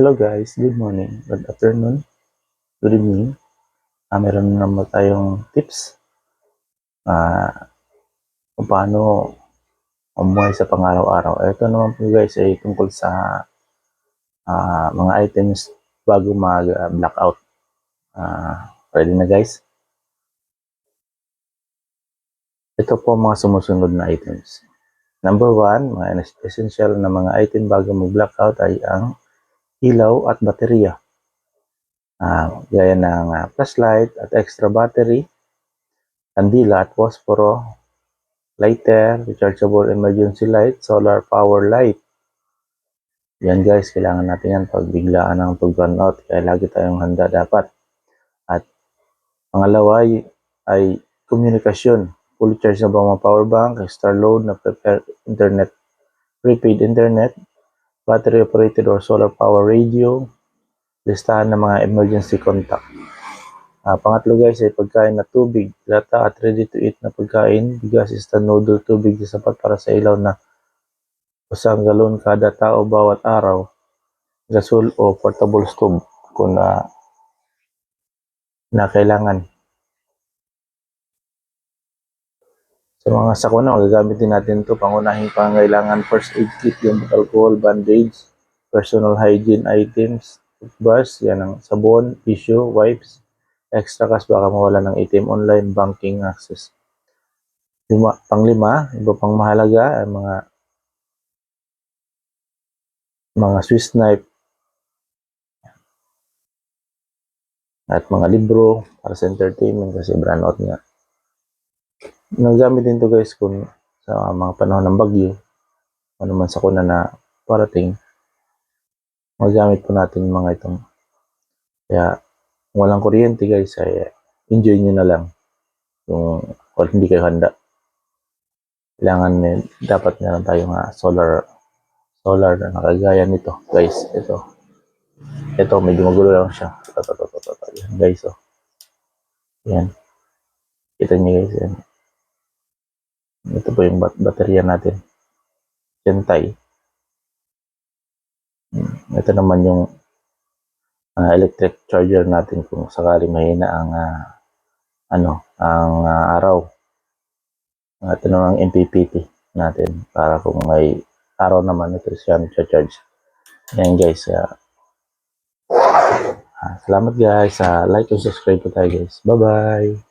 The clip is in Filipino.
Hello guys, good morning, good afternoon, good evening. Meron naman tayong tips kung paano umuhay sa pang-araw-araw. Ito naman po guys ay tungkol sa mga items bago mag-blackout. Ready na guys? Ito po mga sumusunod na items. Number 1, mga essential na mga item bago mag-blackout ay ang ilaw at baterya. Gaya ng flashlight at extra battery, kandila at posporo, lighter, rechargeable emergency light, solar power light. Yan guys, kailangan natin yan pag biglaan ng pag-run out. Kaya lagi tayong handa dapat. At pangalawa ay komunikasyon. Fully charge na ba mga power bank, extra load na prepare internet, prepaid internet, battery operated or solar power radio, listahan ng mga emergency contact. Pangatlo guys ay pagkain na tubig, lata at ready to eat na pagkain, bigas, instant noodle, tubig na sapat para sa ilaw na 1 galon kada tao bawat araw, gasol o portable stove kung na kailangan. Sa mga sakuna, gagamit din natin ito. Pangunahing pangangailangan: first aid kit, gamot, alcohol, bandage, personal hygiene items, toothbrush, yan ang sabon, tissue, wipes, extra cash baka mawala ng ATM, online banking access. Panglima, iba pang mahalaga ay mga Swiss knife at mga libro para sa entertainment kasi brand out nga. Nagamit din to guys kung sa mga panahon ng bagyo, ano man sakuna na parating, magamit po natin mga itong. Kaya kung walang kuryente guys ay enjoy nyo na lang kung hindi kayo handa. Kailangan dapat meron tayong solar na nakagaya nito guys. Ito medyo magulo lang siya. Yan guys, yan, kita nyo guys, yan. Ito po yung baterya natin, Gentay. Ito naman yung electric charger natin kung sakali mahina ang araw. Ito naman ang MPPT natin para kung may araw naman ito siya charge. Yan guys. Salamat guys. Like and subscribe po tayo guys. Bye bye.